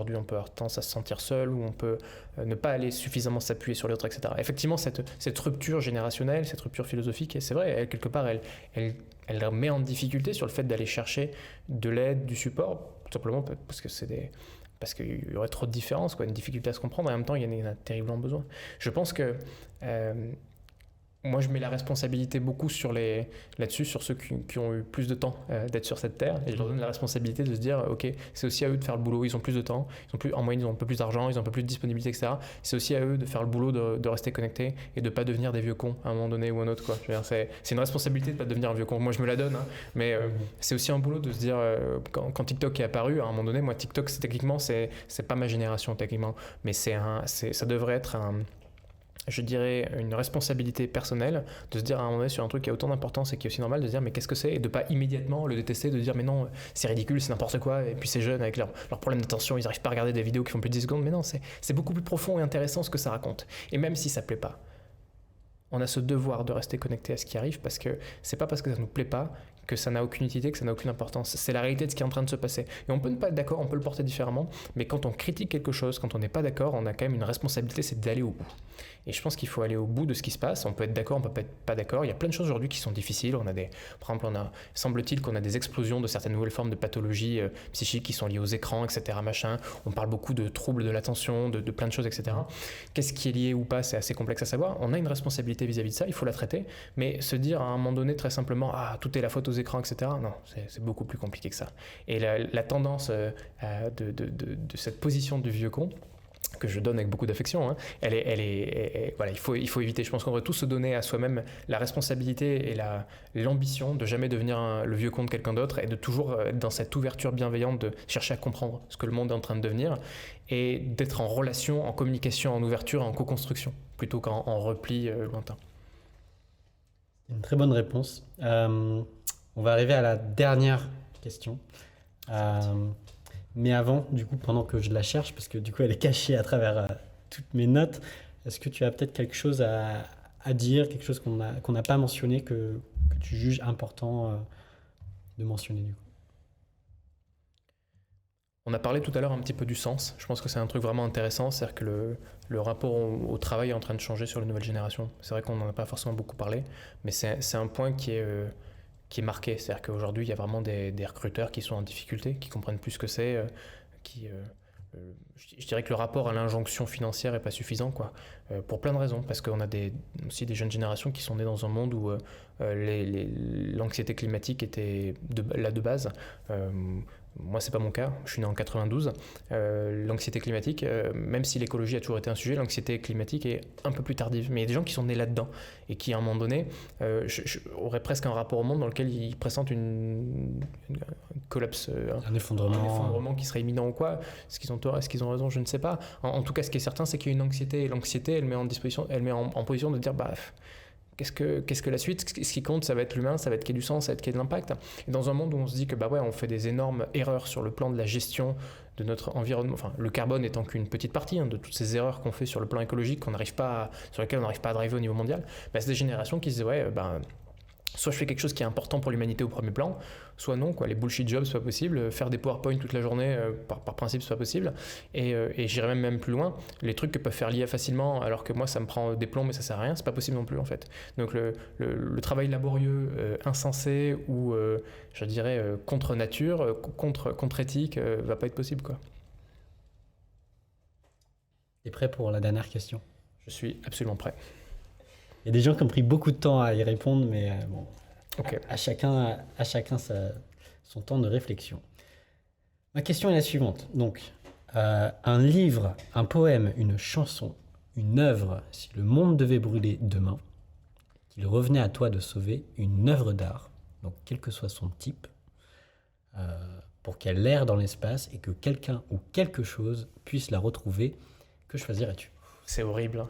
aujourd'hui on peut avoir tendance à se sentir seul, ou on peut ne pas aller suffisamment s'appuyer sur les autres, etc. Effectivement, cette rupture générationnelle, cette rupture philosophique, et c'est vrai, quelque part, elle met en difficulté sur le fait d'aller chercher de l'aide, du support, tout simplement parce qu'il y aurait trop de différences, quoi, une difficulté à se comprendre, et en même temps, il y en a terriblement besoin. Je pense que moi, je mets la responsabilité beaucoup là-dessus, sur ceux qui ont eu plus de temps d'être sur cette terre, et je leur donne la responsabilité de se dire, ok, c'est aussi à eux de faire le boulot, ils ont plus de temps, en moyenne, ils ont un peu plus d'argent, ils ont un peu plus de disponibilité, etc. C'est aussi à eux de faire le boulot, de rester connectés, et de pas devenir des vieux cons à un moment donné ou un autre, quoi. Je veux dire, c'est une responsabilité de pas devenir un vieux con. Moi, je me la donne, hein, mais c'est aussi un boulot de se dire, quand TikTok est apparu, à un moment donné, moi, TikTok, techniquement, c'est pas ma génération, techniquement, mais ça devrait être je dirais, une responsabilité personnelle de se dire à un moment donné sur un truc qui a autant d'importance et qui est aussi normal, de se dire mais qu'est-ce que c'est, et de pas immédiatement le détester, de dire mais non, c'est ridicule, c'est n'importe quoi, et puis ces jeunes avec leur problème d'attention, ils n'arrivent pas à regarder des vidéos qui font plus de 10 secondes. Mais non, c'est beaucoup plus profond et intéressant ce que ça raconte, et même si ça plaît pas, on a ce devoir de rester connecté à ce qui arrive, parce que c'est pas parce que ça nous plaît pas que ça n'a aucune utilité, que ça n'a aucune importance. C'est la réalité de ce qui est en train de se passer. Et on peut ne pas être d'accord, on peut le porter différemment, mais quand on critique quelque chose, quand on n'est pas d'accord, on a quand même une responsabilité, c'est d'aller au bout. Et je pense qu'il faut aller au bout de ce qui se passe. On peut être d'accord, on peut pas être d'accord. Il y a plein de choses aujourd'hui qui sont difficiles. Par exemple, semble-t-il qu'on a des explosions de certaines nouvelles formes de pathologies psychiques qui sont liées aux écrans, etc. Machin. On parle beaucoup de troubles de l'attention, de plein de choses, etc. Qu'est-ce qui est lié ou pas, c'est assez complexe à savoir. On a une responsabilité vis-à-vis de ça, il faut la traiter. Mais se dire à un moment donné très simplement, ah, tout est la faute aux écrans, etc. Non, c'est beaucoup plus compliqué que ça. Et la tendance de cette position du vieux con, que je donne avec beaucoup d'affection, hein, voilà, il faut éviter. Je pense qu'on devrait tous se donner à soi-même la responsabilité et l'ambition de jamais devenir le vieux con de quelqu'un d'autre, et de toujours être dans cette ouverture bienveillante de chercher à comprendre ce que le monde est en train de devenir, et d'être en relation, en communication, en ouverture, en co-construction, plutôt qu'en repli lointain. Une très bonne réponse. On va arriver à la dernière question. Mais avant, du coup, pendant que je la cherche, parce que du coup elle est cachée à travers toutes mes notes, est-ce que tu as peut-être quelque chose à dire, quelque chose qu'on n'a pas mentionné, que tu juges important de mentionner du coup? On a parlé tout à l'heure un petit peu du sens. Je pense que c'est un truc vraiment intéressant, c'est-à-dire que le rapport au travail est en train de changer sur les nouvelles générations. C'est vrai qu'on n'en a pas forcément beaucoup parlé, mais c'est un point qui est marqué. C'est-à-dire qu'aujourd'hui, il y a vraiment des recruteurs qui sont en difficulté, qui comprennent plus ce que c'est, je dirais que le rapport à l'injonction financière est pas suffisant, quoi, pour plein de raisons, parce qu'on a aussi des jeunes générations qui sont nées dans un monde où l'anxiété climatique était là de base. Moi, c'est pas mon cas, je suis né en 92. L'anxiété climatique, même si l'écologie a toujours été un sujet, l'anxiété climatique est un peu plus tardive. Mais il y a des gens qui sont nés là-dedans et qui, à un moment donné, auraient presque un rapport au monde dans lequel ils pressentent un collapse, Un effondrement qui serait imminent ou quoi. Est-ce qu'ils ont tort, est-ce qu'ils ont raison, je ne sais pas. En tout cas, ce qui est certain, c'est qu'il y a une anxiété. Et l'anxiété, elle met en position de dire, bah, qu'est-ce que la suite? Ce qui compte, ça va être l'humain, ça va être qu'il y ait du sens, ça va être qu'il y ait de l'impact. Et dans un monde où on se dit que bah ouais, on fait des énormes erreurs sur le plan de la gestion de notre environnement, enfin le carbone étant qu'une petite partie de toutes ces erreurs qu'on fait sur le plan écologique, sur lesquelles on n'arrive pas à driver au niveau mondial, bah, c'est des générations qui se disent ouais, soit je fais quelque chose qui est important pour l'humanité au premier plan, soit non, quoi. Les bullshit jobs, c'est pas possible. Faire des PowerPoint toute la journée, par principe, c'est pas possible. Et j'irais même plus loin. Les trucs que peuvent faire l'IA facilement, alors que moi, ça me prend des plombs, mais ça sert à rien, c'est pas possible non plus, en fait. Donc le travail laborieux, insensé, ou je dirais contre nature, contre éthique, va pas être possible, quoi. T'es prêt pour la dernière question? Je suis absolument prêt. Il y a des gens qui ont pris beaucoup de temps à y répondre, mais bon, Ok. à chacun son temps de réflexion. Ma question est la suivante. Donc, un livre, un poème, une chanson, une œuvre, si le monde devait brûler demain, qu'il revenait à toi de sauver une œuvre d'art, donc quel que soit son type, pour qu'elle erre dans l'espace et que quelqu'un ou quelque chose puisse la retrouver, que choisirais-tu? C'est horrible.